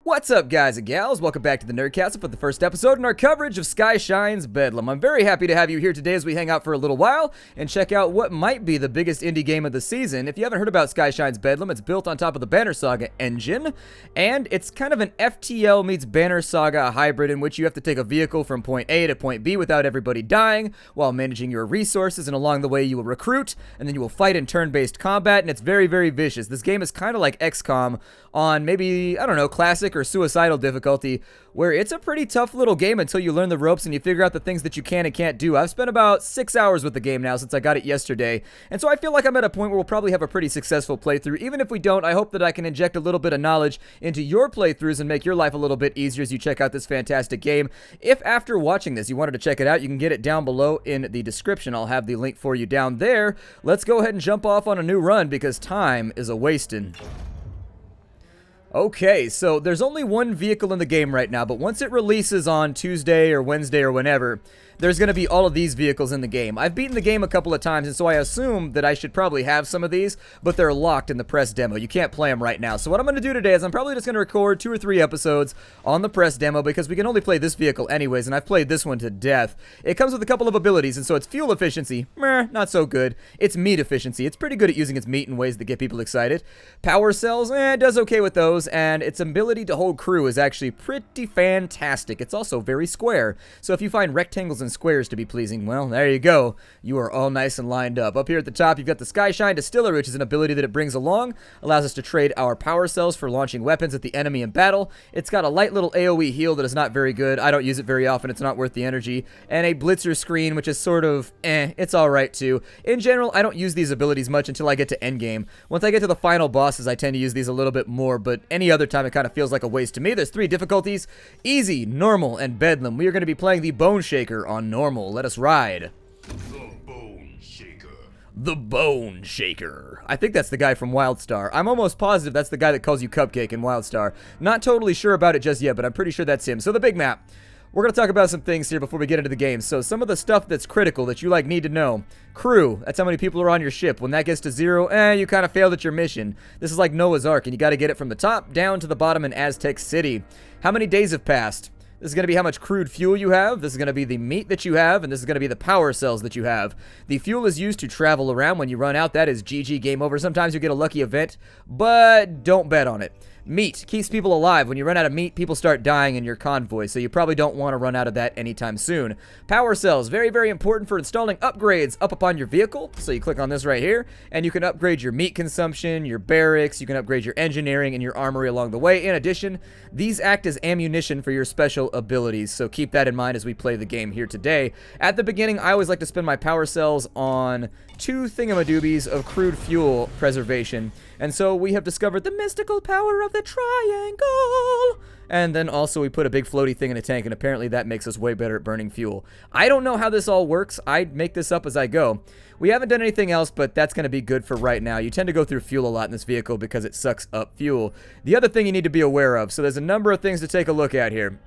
What's up, guys and gals? Welcome back to the Nerdcastle for the first episode in our coverage of Sky Shines Bedlam. I'm very happy to have you here today as we hang out for a little while and check out what might be the biggest indie game of the season. If you haven't heard about Sky Shines Bedlam, it's built on top of the Banner Saga engine, and it's kind of an FTL meets Banner Saga hybrid in which you have to take a vehicle from point A to point B without everybody dying while managing your resources, and along the way you will recruit, and then you will fight in turn-based combat, and it's very, very vicious. This game is kind of like XCOM on maybe, I don't know, classic or suicidal difficulty, where it's a pretty tough little game until you learn the ropes and you figure out the things that you can and can't do. I've spent about 6 hours with the game now since I got it yesterday, and so I feel like I'm at a point where we'll probably have a pretty successful playthrough. Even if we don't, I hope that I can inject a little bit of knowledge into your playthroughs and make your life a little bit easier as you check out this fantastic game. If after watching this you wanted to check it out, you can get it down below in the description. I'll have the link for you down there. Let's go ahead and jump off on a new run because time is a-wasting. Okay, so there's only one vehicle in the game right now, but once it releases on Tuesday or Wednesday or whenever, there's going to be all of these vehicles in the game. I've beaten the game a couple of times, and so I assume that I should probably have some of these, but they're locked in the press demo. You can't play them right now. So what I'm going to do today is I'm probably just going to record 2 or 3 episodes on the press demo because we can only play this vehicle anyways, and I've played this one to death. It comes with a couple of abilities, and so it's fuel efficiency, meh, not so good. It's meat efficiency. It's pretty good at using its meat in ways that get people excited. Power cells, it does okay with those, and its ability to hold crew is actually pretty fantastic. It's also very square, so if you find rectangles and squares to be pleasing, well, there you go. You are all nice and lined up. Up here at the top, you've got the Sky Shine Distiller, which is an ability that it brings along. Allows us to trade our power cells for launching weapons at the enemy in battle. It's got a light little AoE heal that is not very good. I don't use it very often. It's not worth the energy. And a blitzer screen, which is sort of, it's alright too. In general, I don't use these abilities much until I get to endgame. Once I get to the final bosses, I tend to use these a little bit more, but any other time it kind of feels like a waste to me. There's 3 difficulties: easy, normal, and bedlam. We are going to be playing the Bone Shaker on normal. Let us ride. The Bone Shaker. The Bone Shaker. I think that's the guy from WildStar. I'm almost positive that's the guy that calls you Cupcake in WildStar. Not totally sure about it just yet, but I'm pretty sure that's him. So the big map. We're going to talk about some things here before we get into the game. So some of the stuff that's critical that you need to know. Crew, that's how many people are on your ship. When that gets to 0, you kind of failed at your mission. This is like Noah's Ark, and you got to get it from the top down to the bottom in Aztec City. How many days have passed? This is going to be how much crude fuel you have, this is going to be the meat that you have, and this is going to be the power cells that you have. The fuel is used to travel around. When you run out, that is GG, game over. Sometimes you get a lucky event, but don't bet on it. Meat keeps people alive. When you run out of meat, people start dying in your convoy, so you probably don't want to run out of that anytime soon. Power cells, very, very important for installing upgrades up upon your vehicle. So you click on this right here, and you can upgrade your meat consumption, your barracks, you can upgrade your engineering and your armory along the way. In addition, these act as ammunition for your special abilities, so keep that in mind as we play the game here today. At the beginning, I always like to spend my power cells on 2 thingamadoobies of crude fuel preservation, and so we have discovered the mystical power of the triangle. And then also we put a big floaty thing in a tank, and apparently that makes us way better at burning fuel. I don't know how this all works. I make this up as I go. We haven't done anything else, but that's going to be good for right now. You tend to go through fuel a lot in this vehicle because it sucks up fuel. The other thing you need to be aware of, so there's a number of things to take a look at here.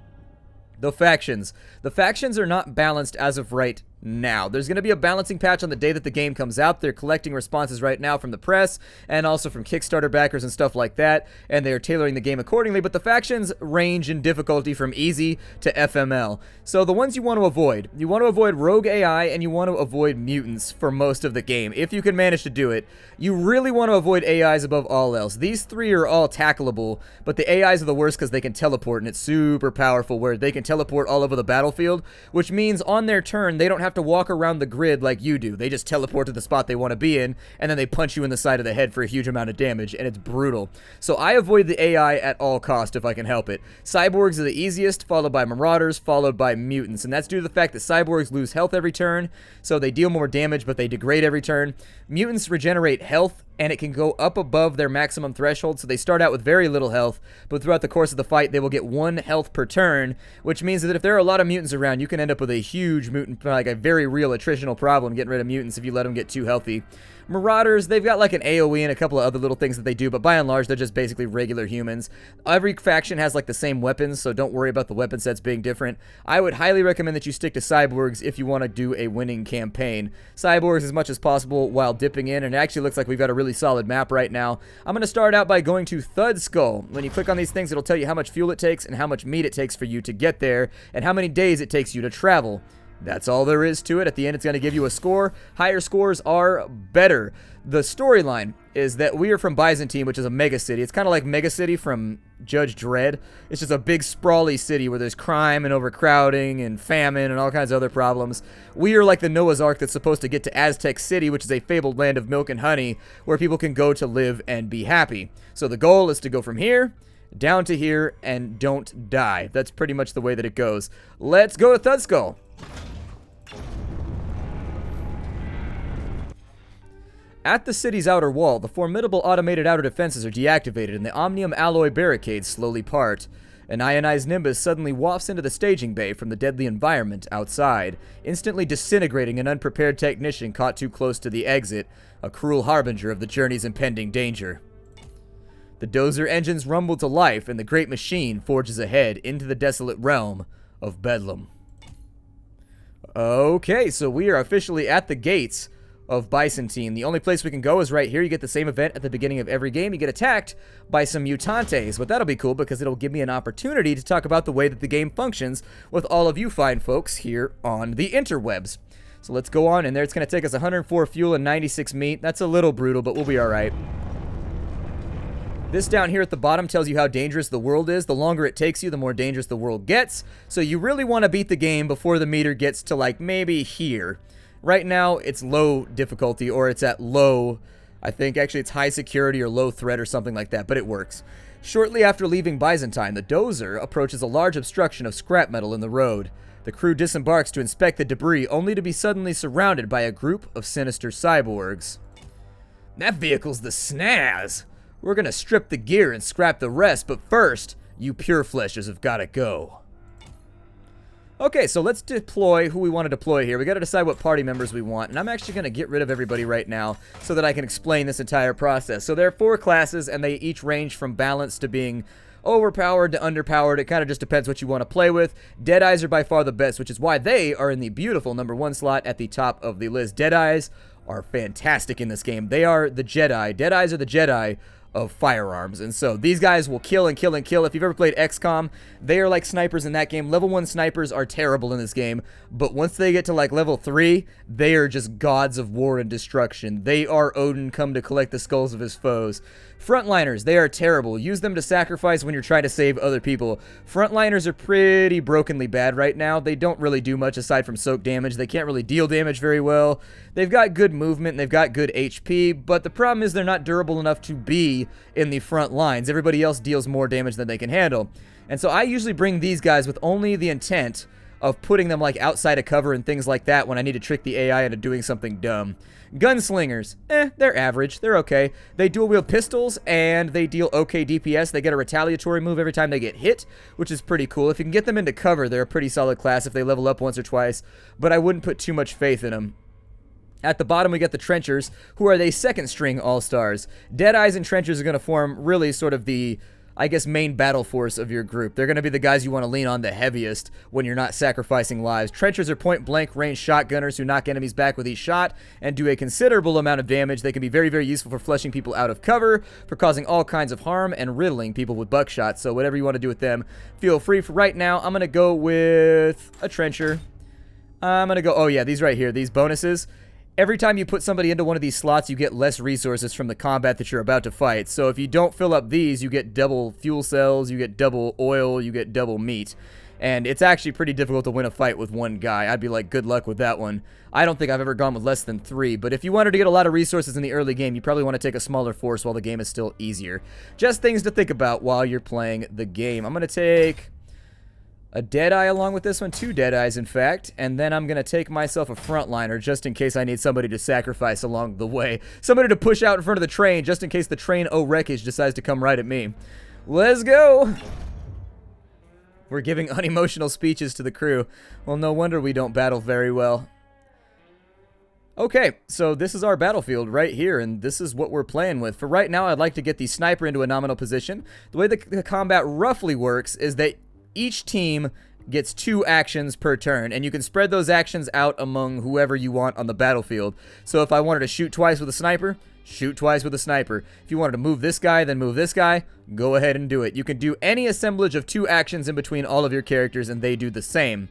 The factions. The factions are not balanced as of right now. There's going to be a balancing patch on the day that the game comes out. They're collecting responses right now from the press and also from Kickstarter backers and stuff like that, and they are tailoring the game accordingly, but the factions range in difficulty from easy to FML. So the ones you want to avoid rogue AI, and you want to avoid mutants for most of the game, if you can manage to do it. You really want to avoid AIs above all else. These 3 are all tackleable, but the AIs are the worst because they can teleport, and it's super powerful where they can teleport all over the battlefield, which means on their turn, they don't have to walk around the grid like you do. They just teleport to the spot they want to be in, and then they punch you in the side of the head for a huge amount of damage, and it's brutal. So I avoid the AI at all cost if I can help it. Cyborgs are the easiest, followed by Marauders, followed by mutants, and that's due to the fact that cyborgs lose health every turn, so they deal more damage, but they degrade every turn. Mutants regenerate health, and it can go up above their maximum threshold, so they start out with very little health, but throughout the course of the fight, they will get 1 health per turn, which means that if there are a lot of mutants around, you can end up with a huge mutant, like a very real attritional problem getting rid of mutants if you let them get too healthy. Marauders, they've got like an AoE and a couple of other little things that they do, but by and large, they're just basically regular humans. Every faction has like the same weapons, so don't worry about the weapon sets being different. I would highly recommend that you stick to cyborgs if you want to do a winning campaign. Cyborgs as much as possible while dipping in, and it actually looks like we've got a really really solid map right now. I'm going to start out by going to Thud Skull. When you click on these things, it'll tell you how much fuel it takes and how much meat it takes for you to get there and how many days it takes you to travel. That's all there is to it. At the end, it's going to give you a score. Higher scores are better. The storyline is that we are from Byzantine, which is a mega city. It's kind of like Mega City from Judge Dredd. It's just a big, sprawly city where there's crime and overcrowding and famine and all kinds of other problems. We are like the Noah's Ark that's supposed to get to Aztec City, which is a fabled land of milk and honey where people can go to live and be happy. So the goal is to go from here down to here and don't die. That's pretty much the way that it goes. Let's go to Thud Skull. At the city's outer wall, the formidable automated outer defenses are deactivated and the omnium alloy barricades slowly part. An ionized Nimbus suddenly wafts into the staging bay from the deadly environment outside, instantly disintegrating an unprepared technician caught too close to the exit, a cruel harbinger of the journey's impending danger. The dozer engines rumble to life and the great machine forges ahead into the desolate realm of Bedlam. Okay, so we are officially at the gates of Byzantine. The only place we can go is right here. You get the same event at the beginning of every game. You get attacked by some mutantes, but that'll be cool because it'll give me an opportunity to talk about the way that the game functions with all of you fine folks here on the interwebs. So let's go on in there. It's going to take us 104 fuel and 96 meat. That's a little brutal, but we'll be alright. This down here at the bottom tells you how dangerous the world is. The longer it takes you, the more dangerous the world gets. So you really want to beat the game before the meter gets to like maybe here. Right now, it's low difficulty, or it's at low, I think actually it's high security or low threat or something like that, but it works. Shortly after leaving Byzantine, the dozer approaches a large obstruction of scrap metal in the road. The crew disembarks to inspect the debris, only to be suddenly surrounded by a group of sinister cyborgs. That vehicle's the snaz! We're gonna strip the gear and scrap the rest, but first, you pure fleshers have gotta go. Okay, so let's deploy who we want to deploy here. We got to decide what party members we want, and I'm actually going to get rid of everybody right now so that I can explain this entire process. So there are 4 classes, and they each range from balanced to being overpowered to underpowered. It kind of just depends what you want to play with. Deadeyes are by far the best, which is why they are in the beautiful #1 slot at the top of the list. Deadeyes are fantastic in this game. They are the Jedi. Deadeyes are the Jedi of firearms, and so these guys will kill and kill and kill. If you've ever played XCOM, they are like snipers in that game. Level 1 snipers are terrible in this game, but once they get to like level 3, they are just gods of war and destruction. They are Odin come to collect the skulls of his foes. Frontliners, they are terrible. Use them to sacrifice when you're trying to save other people. Frontliners are pretty brokenly bad right now. They don't really do much aside from soak damage. They can't really deal damage very well. They've got good movement and they've got good HP, but the problem is they're not durable enough to be in the front lines. Everybody else deals more damage than they can handle. And so I usually bring these guys with only the intent of putting them like outside of cover and things like that when I need to trick the AI into doing something dumb. Gunslingers, they're average. They're okay. They dual wield pistols and they deal okay DPS. They get a retaliatory move every time they get hit, which is pretty cool. If you can get them into cover, they're a pretty solid class if they level up once or twice, but I wouldn't put too much faith in them. At the bottom, we get the Trenchers, who are the second string all-stars. Deadeyes and Trenchers are going to form really sort of the, I guess, main battle force of your group. They're going to be the guys you want to lean on the heaviest when you're not sacrificing lives. Trenchers are point-blank range shotgunners who knock enemies back with each shot and do a considerable amount of damage. They can be very, very useful for flushing people out of cover, for causing all kinds of harm, and riddling people with buckshot. So whatever you want to do with them, feel free. For right now, I'm going to go with a Trencher. I'm going to go, oh yeah, these right here, these bonuses. Every time you put somebody into one of these slots, you get less resources from the combat that you're about to fight. So if you don't fill up these, you get double fuel cells, you get double oil, you get double meat. And it's actually pretty difficult to win a fight with one guy. I'd be like, good luck with that one. I don't think I've ever gone with less than 3, but if you wanted to get a lot of resources in the early game, you probably want to take a smaller force while the game is still easier. Just things to think about while you're playing the game. I'm going to take a Deadeye along with this one, 2 Deadeyes in fact, and then I'm going to take myself a Frontliner just in case I need somebody to sacrifice along the way. Somebody to push out in front of the train just in case the train wreckage decides to come right at me. Let's go! We're giving unemotional speeches to the crew. Well, no wonder we don't battle very well. Okay, so this is our battlefield right here, and this is what we're playing with. For right now, I'd like to get the sniper into a nominal position. The way the combat roughly works is that each team gets 2 actions per turn, and you can spread those actions out among whoever you want on the battlefield. So if I wanted to shoot twice with a sniper, shoot twice with a sniper. If you wanted to move this guy, then move this guy, go ahead and do it. You can do any assemblage of 2 actions in between all of your characters, and they do the same.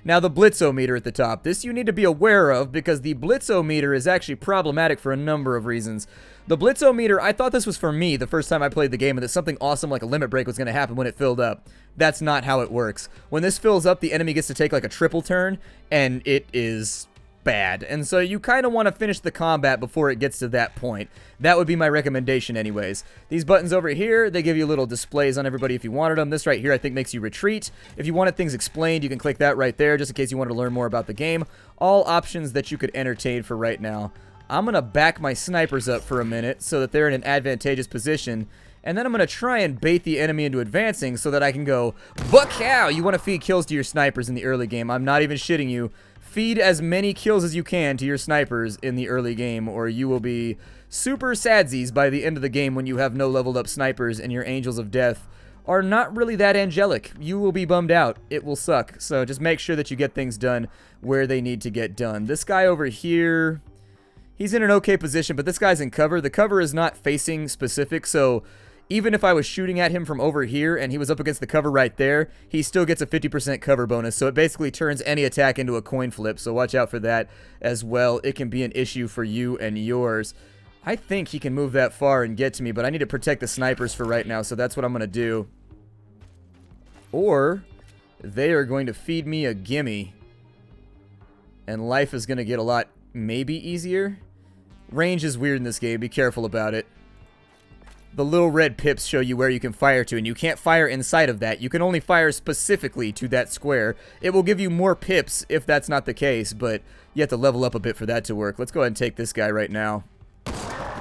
Now, the blitzometer at the top. This you need to be aware of because the blitzometer is actually problematic for a number of reasons. The blitzometer, I thought this was for me the first time I played the game and that something awesome like a limit break was going to happen when it filled up. That's not how it works. When this fills up, the enemy gets to take like a triple turn, and it is bad. And so you kind of want to finish the combat before it gets to that point. That would be my recommendation anyways. These buttons over here, they give you little displays on everybody if you wanted them. This right here I think makes you retreat. If you wanted things explained, you can click that right there just in case you wanted to learn more about the game. All options that you could entertain for right now. I'm going to back my snipers up for a minute so that they're in an advantageous position. And then I'm going to try and bait the enemy into advancing so that I can go, buck cow! You want to feed kills to your snipers in the early game. I'm not even shitting you. Feed as many kills as you can to your snipers in the early game, or you will be super sadsies by the end of the game when you have no leveled up snipers and your angels of death are not really that angelic. You will be bummed out. It will suck. So just make sure that you get things done where they need to get done. This guy over here, he's in an okay position, but this guy's in cover. The cover is not facing specific, so even if I was shooting at him from over here and he was up against the cover right there, he still gets a 50% cover bonus. So it basically turns any attack into a coin flip. So watch out for that as well. It can be an issue for you and yours. I think he can move that far and get to me, but I need to protect the snipers for right now. So that's what I'm going to do. Or they are going to feed me a gimme. And life is going to get a lot maybe easier. Range is weird in this game. Be careful about it. The little red pips show you where you can fire to, and you can't fire inside of that. You can only fire specifically to that square. It will give you more pips if that's not the case, but you have to level up a bit for that to work. Let's go ahead and take this guy right now.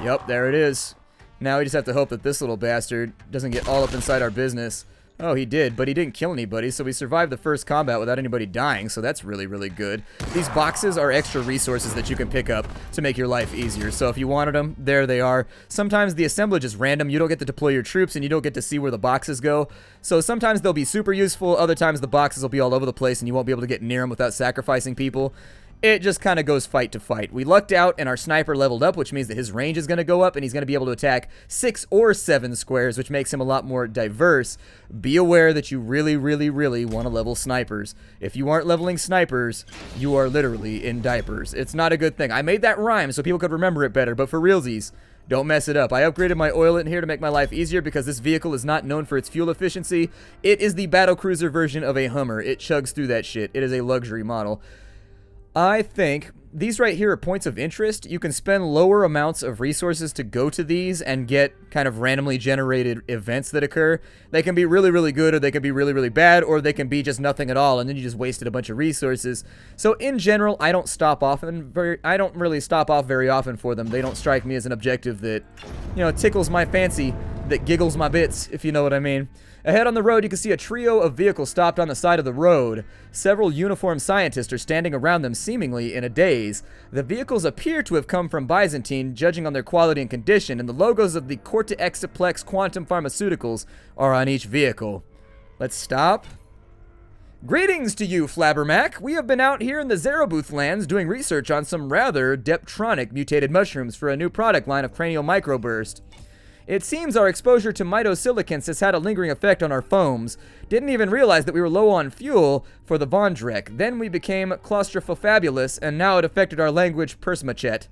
Yep, there it is. Now we just have to hope that this little bastard doesn't get all up inside our business. Oh, he did, but he didn't kill anybody, so we survived the first combat without anybody dying, so that's really, really good. These boxes are extra resources that you can pick up to make your life easier, so if you wanted them, there they are. Sometimes the assemblage is random. You don't get to deploy your troops, and you don't get to see where the boxes go, so sometimes they'll be super useful. Other times the boxes will be all over the place, and you won't be able to get near them without sacrificing people. It just kind of goes fight to fight. We lucked out and our sniper leveled up, which means that his range is going to go up and he's going to be able to attack 6 or 7 squares, which makes him a lot more diverse. Be aware that you really, really, really want to level snipers. If you aren't leveling snipers, you are literally in diapers. It's not a good thing. I made that rhyme so people could remember it better, but for realsies, don't mess it up. I upgraded my oil in here to make my life easier because this vehicle is not known for its fuel efficiency. It is the battlecruiser version of a Hummer. It chugs through that shit. It is a luxury model. I think these right here are points of interest. You can spend lower amounts of resources to go to these and get kind of randomly generated events that occur. They can be really, really good, or they can be really, really bad, or they can be just nothing at all, and then you just wasted a bunch of resources. So in general, I don't really stop off very often for them. They don't strike me as an objective that, you know, tickles my fancy, that giggles my bits, if you know what I mean. Ahead on the road, you can see a trio of vehicles stopped on the side of the road. Several uniformed scientists are standing around them seemingly in a daze. The vehicles appear to have come from Byzantine, judging on their quality and condition, and the logos of the Cortexiplex Quantum Pharmaceuticals are on each vehicle. Let's stop. Greetings to you, Flabbermac. We have been out here in the Zerobooth lands doing research on some rather Deptronic mutated mushrooms for a new product line of cranial microburst. It seems our exposure to mitosilicants has had a lingering effect on our foams. Didn't even realize that we were low on fuel for the Vondrek. Then we became claustrophobabulous, and now it affected our language persmachet.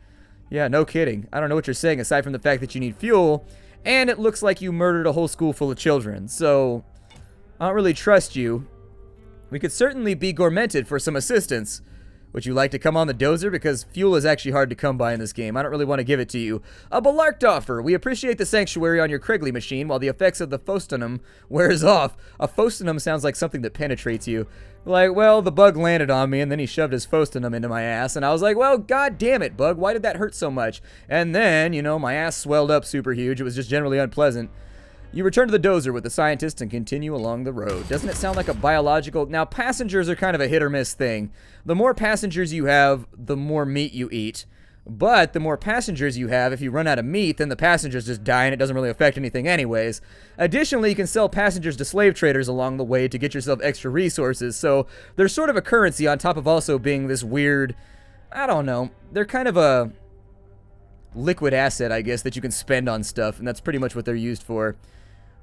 Yeah, no kidding. I don't know what you're saying aside from the fact that you need fuel, and it looks like you murdered a whole school full of children. So, I don't really trust you. We could certainly be gourmeted for some assistance. Would you like to come on the dozer? Because fuel is actually hard to come by in this game. I don't really want to give it to you. A Belarked offer. We appreciate the sanctuary on your Krigley machine while the effects of the Fostanum wears off. A Fostanum sounds like something that penetrates you. Like, well, the bug landed on me and then he shoved his Fostanum into my ass. And I was like, well, god damn it, bug. Why did that hurt so much? And then, you know, my ass swelled up super huge. It was just generally unpleasant. You return to the dozer with the scientists and continue along the road. Doesn't it sound like a biological... Now, passengers are kind of a hit or miss thing. The more passengers you have, the more meat you eat. But the more passengers you have, if you run out of meat, then the passengers just die and it doesn't really affect anything anyways. Additionally, you can sell passengers to slave traders along the way to get yourself extra resources. So there's sort of a currency on top of also being this weird... I don't know. They're kind of a liquid asset, I guess, that you can spend on stuff, and that's pretty much what they're used for.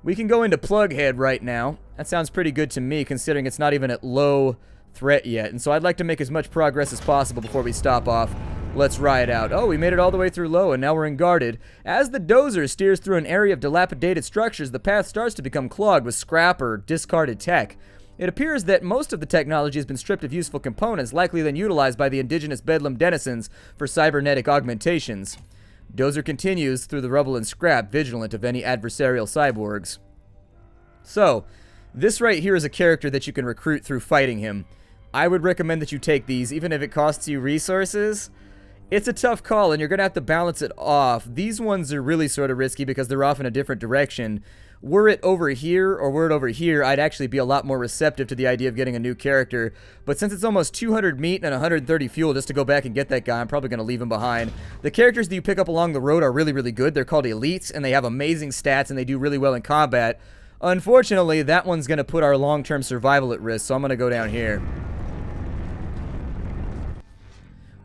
We can go into Plughead right now. That sounds pretty good to me, considering it's not even at low threat yet. And so I'd like to make as much progress as possible before we stop off. Let's ride out. Oh, we made it all the way through low, and now we're in guarded. As the dozer steers through an area of dilapidated structures, the path starts to become clogged with scrap or discarded tech. It appears that most of the technology has been stripped of useful components, likely then utilized by the indigenous Bedlam denizens for cybernetic augmentations. Dozer continues through the rubble and scrap, vigilant of any adversarial cyborgs. So, this right here is a character that you can recruit through fighting him. I would recommend that you take these, even if it costs you resources. It's a tough call, and you're going to have to balance it off. These ones are really sort of risky because they're off in a different direction. Were it over here or were it over here, I'd actually be a lot more receptive to the idea of getting a new character. But since it's almost 200 meat and 130 fuel just to go back and get that guy, I'm probably going to leave him behind. The characters that you pick up along the road are really, really good. They're called elites, and they have amazing stats, and they do really well in combat. Unfortunately, that one's going to put our long-term survival at risk, so I'm going to go down here.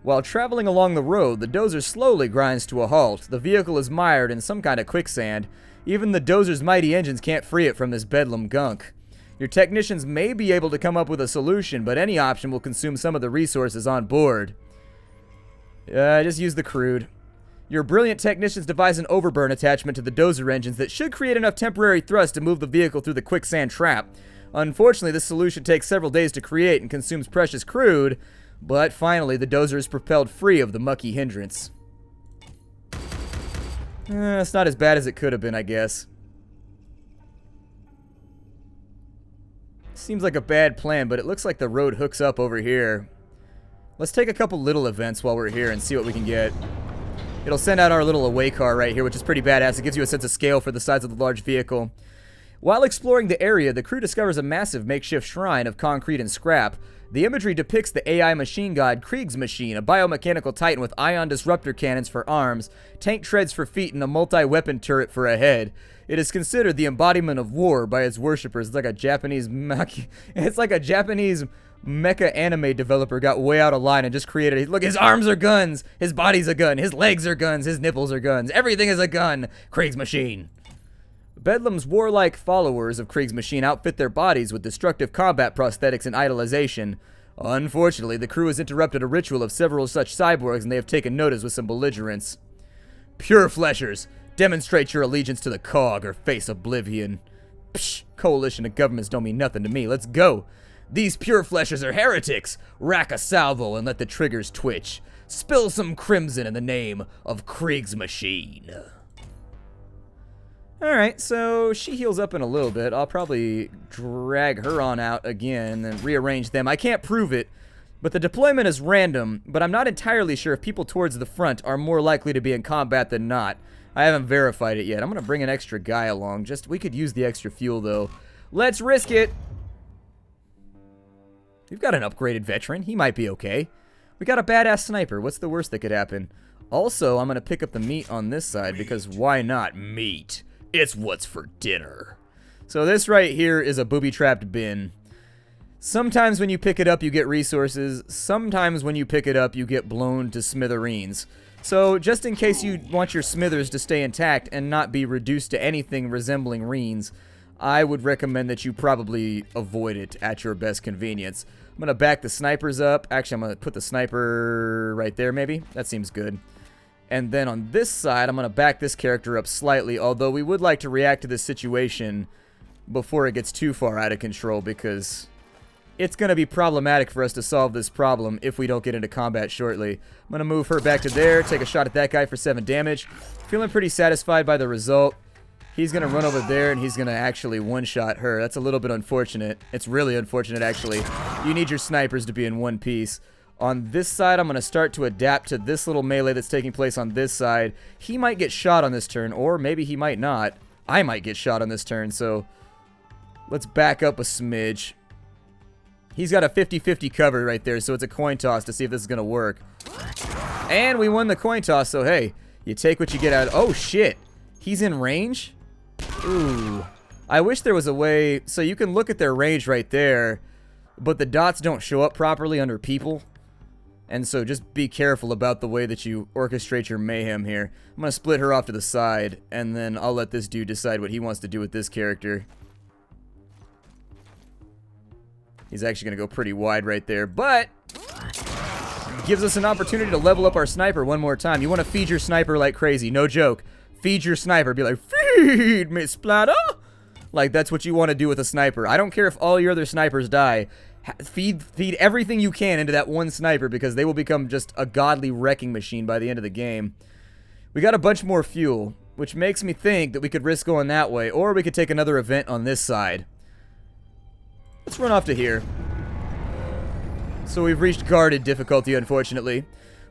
While traveling along the road, the dozer slowly grinds to a halt. The vehicle is mired in some kind of quicksand. Even the dozer's mighty engines can't free it from this bedlam gunk. Your technicians may be able to come up with a solution, but any option will consume some of the resources on board. Just use the crude. Your brilliant technicians devise an overburn attachment to the dozer engines that should create enough temporary thrust to move the vehicle through the quicksand trap. Unfortunately, this solution takes several days to create and consumes precious crude, but finally the dozer is propelled free of the mucky hindrance. It's not as bad as it could have been, I guess. Seems like a bad plan, but it looks like the road hooks up over here. Let's take a couple little events while we're here and see what we can get. It'll send out our little away car right here, which is pretty badass. It gives you a sense of scale for the size of the large vehicle. While exploring the area, the crew discovers a massive makeshift shrine of concrete and scrap. The imagery depicts the AI machine god Krieg's Machine, a biomechanical titan with ion disruptor cannons for arms, tank treads for feet, and a multi-weapon turret for a head. It is considered the embodiment of war by its worshippers. It's like a Japanese mecha anime developer got way out of line and just created, look, his arms are guns, his body's a gun, his legs are guns, his nipples are guns, everything is a gun. Krieg's Machine. Bedlam's warlike followers of Krieg's Machine outfit their bodies with destructive combat prosthetics and idolization. Unfortunately, the crew has interrupted a ritual of several such cyborgs, and they have taken notice with some belligerence. Pure fleshers, demonstrate your allegiance to the cog or face oblivion. Psh, coalition of governments don't mean nothing to me. Let's go. These pure fleshers are heretics. Rack a salvo and let the triggers twitch. Spill some crimson in the name of Krieg's Machine. Alright, so she heals up in a little bit. I'll probably drag her on out again and rearrange them. I can't prove it, but the deployment is random, but I'm not entirely sure if people towards the front are more likely to be in combat than not. I haven't verified it yet. I'm going to bring an extra guy along. We could use the extra fuel, though. Let's risk it! We've got an upgraded veteran. He might be okay. We got a badass sniper. What's the worst that could happen? Also, I'm going to pick up the meat on this side, because why not meat? It's what's for dinner. So this right here is a booby-trapped bin. Sometimes when you pick it up, you get resources. Sometimes when you pick it up, you get blown to smithereens. So just in case you want your smithers to stay intact and not be reduced to anything resembling reens, I would recommend that you probably avoid it at your best convenience. I'm going to back the snipers up. Actually, I'm going to put the sniper right there, maybe. That seems good. And then on this side, I'm going to back this character up slightly, although we would like to react to this situation before it gets too far out of control, because it's going to be problematic for us to solve this problem if we don't get into combat shortly. I'm going to move her back to there, take a shot at that guy for 7 damage. Feeling pretty satisfied by the result. He's going to run over there, and he's going to actually one-shot her. That's a little bit unfortunate. It's really unfortunate, actually. You need your snipers to be in one piece. On this side, I'm going to start to adapt to this little melee that's taking place on this side. He might get shot on this turn, or maybe he might not. I might get shot on this turn, so let's back up a smidge. He's got a 50-50 cover right there, so it's a coin toss to see if this is going to work. And we won the coin toss, so hey, you take what you get out. Oh, shit. He's in range? Ooh. I wish there was a way, so you can look at their range right there, but the dots don't show up properly under people. And so just be careful about the way that you orchestrate your mayhem here. I'm going to split her off to the side, and then I'll let this dude decide what he wants to do with this character. He's actually going to go pretty wide right there, but gives us an opportunity to level up our sniper one more time. You want to feed your sniper like crazy, no joke. Feed your sniper, be like, feed me, Splatter! Like, that's what you want to do with a sniper. I don't care if all your other snipers die. Feed everything you can into that one sniper, because they will become just a godly wrecking machine by the end of the game. We got a bunch more fuel, which makes me think that we could risk going that way, or we could take another event on this side. Let's run off to here. So we've reached guarded difficulty, unfortunately.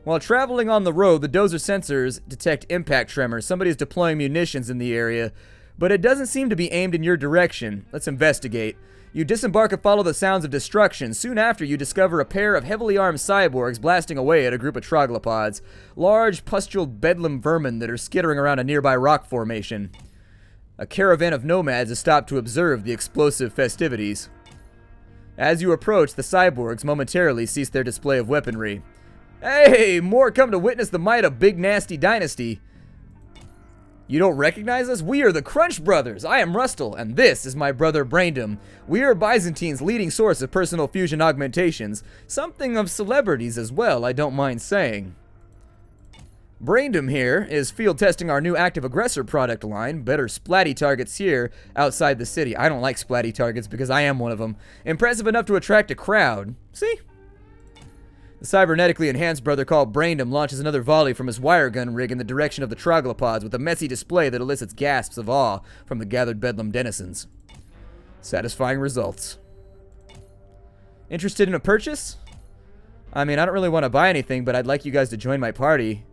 While traveling on the road, the dozer sensors detect impact tremors. Somebody's deploying munitions in the area, but it doesn't seem to be aimed in your direction. Let's investigate. You disembark and follow the sounds of destruction. Soon after, you discover a pair of heavily armed cyborgs blasting away at a group of troglopods. Large, pustuled bedlam vermin that are skittering around a nearby rock formation. A caravan of nomads has stopped to observe the explosive festivities. As you approach, the cyborgs momentarily cease their display of weaponry. Hey, more come to witness the might of Big Nasty Dynasty. You don't recognize us? We are the Crunch Brothers. I am Rustle, and this is my brother Braindom. We are Byzantine's leading source of personal fusion augmentations. Something of celebrities as well, I don't mind saying. Braindom here is field testing our new active aggressor product line. Better splatty targets here outside the city. I don't like splatty targets because I am one of them. Impressive enough to attract a crowd. See? The cybernetically enhanced brother called Braindom launches another volley from his wire gun rig in the direction of the troglopods with a messy display that elicits gasps of awe from the gathered bedlam denizens. Satisfying results. Interested in a purchase? I mean, I don't really want to buy anything, but I'd like you guys to join my party.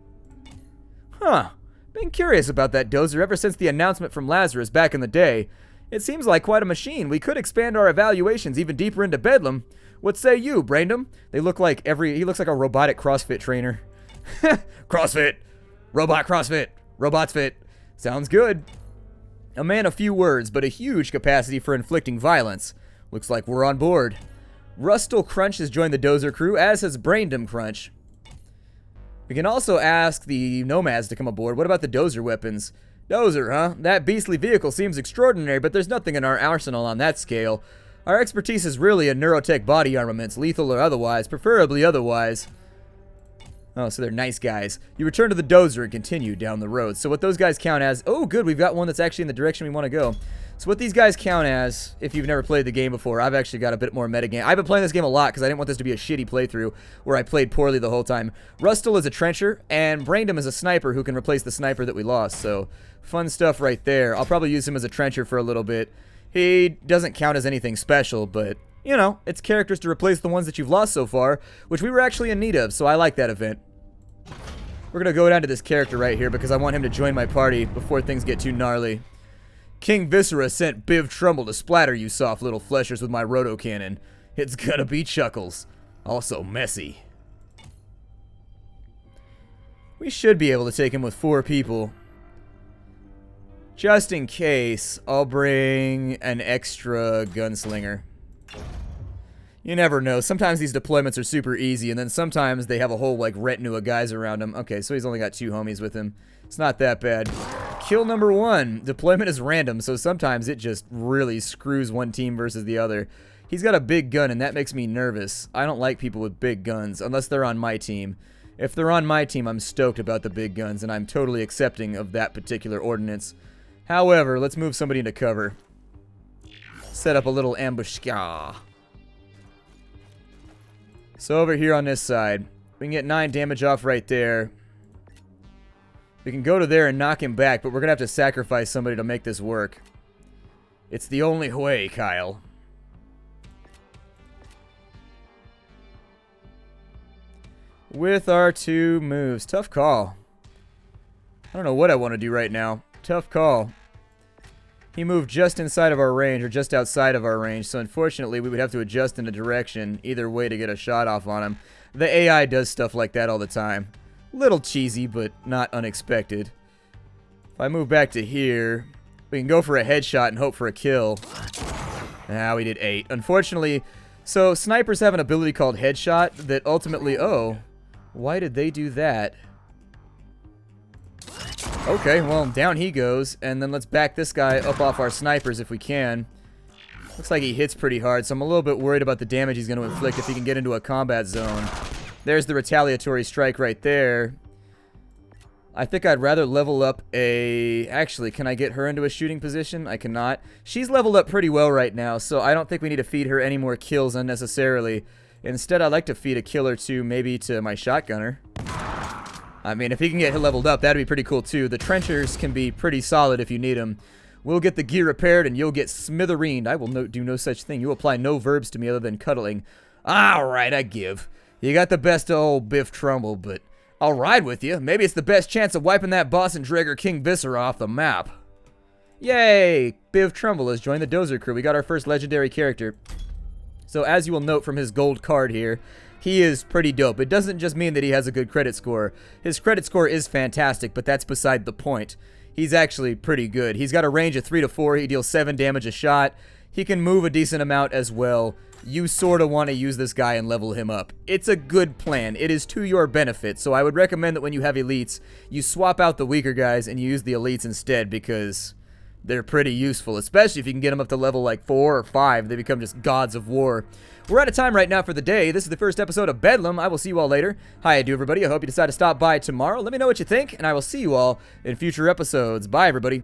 Huh. Been curious about that dozer ever since the announcement from Lazarus back in the day. It seems like quite a machine. We could expand our evaluations even deeper into bedlam. What say you, Braindom? He looks like a robotic CrossFit trainer. CrossFit! Robot CrossFit! Robots fit! Sounds good. A man of few words, but a huge capacity for inflicting violence. Looks like we're on board. Rustle Crunch has joined the dozer crew, as has Braindom Crunch. We can also ask the nomads to come aboard. What about the dozer weapons? Dozer, huh? That beastly vehicle seems extraordinary, but there's nothing in our arsenal on that scale. Our expertise is really in neurotech body armaments, lethal or otherwise, preferably otherwise. Oh, so they're nice guys. You return to the dozer and continue down the road. So what those guys count as... Oh, good, we've got one that's actually in the direction we want to go. So what these guys count as, if you've never played the game before, I've actually got a bit more metagame. I've been playing this game a lot because I didn't want this to be a shitty playthrough where I played poorly the whole time. Rustle is a trencher, and Braindom is a sniper who can replace the sniper that we lost. So, fun stuff right there. I'll probably use him as a trencher for a little bit. He doesn't count as anything special, but, you know, it's characters to replace the ones that you've lost so far, which we were actually in need of, so I like that event. We're going to go down to this character right here because I want him to join my party before things get too gnarly. King Viscera sent Biv Trumbull to splatter you soft little fleshers with my roto cannon. It's gonna be chuckles. Also messy. We should be able to take him with 4 people. Just in case, I'll bring an extra gunslinger. You never know. Sometimes these deployments are super easy, and then sometimes they have a whole, like, retinue of guys around him. Okay, so he's only got 2 homies with him. It's not that bad. Kill number 1. Deployment is random, so sometimes it just really screws one team versus the other. He's got a big gun, and that makes me nervous. I don't like people with big guns, unless they're on my team. If they're on my team, I'm stoked about the big guns, and I'm totally accepting of that particular ordinance. However, let's move somebody into cover. Set up a little ambuscade. So over here on this side, we can get 9 damage off right there. We can go to there and knock him back, but we're going to have to sacrifice somebody to make this work. It's the only way, Kyle. With our 2 moves. Tough call. I don't know what I want to do right now. Tough call. He moved just inside of our range, or just outside of our range, so unfortunately we would have to adjust in a direction either way to get a shot off on him. The AI does stuff like that all the time. Little cheesy, but not unexpected. If I move back to here, we can go for a headshot and hope for a kill. Ah, we did 8. Unfortunately, so snipers have an ability called headshot that ultimately... Oh, Why did they do that? Okay, well, down he goes. And then let's back this guy up off our snipers if we can. Looks like he hits pretty hard, so I'm a little bit worried about the damage he's going to inflict if he can get into a combat zone. There's the retaliatory strike right there. I think I'd rather level up a... Actually, can I get her into a shooting position? I cannot. She's leveled up pretty well right now, so I don't think we need to feed her any more kills unnecessarily. Instead, I'd like to feed a kill or two maybe to my shotgunner. I mean, if he can get leveled up, that'd be pretty cool too. The trenchers can be pretty solid if you need them. We'll get the gear repaired and you'll get smithereened. I will do no such thing. You apply no verbs to me other than cuddling. Alright, I give. You got the best of old Biff Trumbull, but I'll ride with you. Maybe it's the best chance of wiping that boss and Drager King Viscera off the map. Yay! Biff Trumbull has joined the Dozer crew. We got our first legendary character. So as you will note from his gold card here, he is pretty dope. It doesn't just mean that he has a good credit score. His credit score is fantastic, but that's beside the point. He's actually pretty good. He's got a range of 3 to 4. He deals 7 damage a shot. He can move a decent amount as well. You sort of want to use this guy and level him up. It's a good plan. It is to your benefit. So I would recommend that when you have elites, you swap out the weaker guys and you use the elites instead because they're pretty useful, especially if you can get them up to level like 4 or 5. They become just gods of war. We're out of time right now for the day. This is the first episode of Bedlam. I will see you all later. Hi, I do, everybody. I hope you decide to stop by tomorrow. Let me know what you think, and I will see you all in future episodes. Bye, everybody.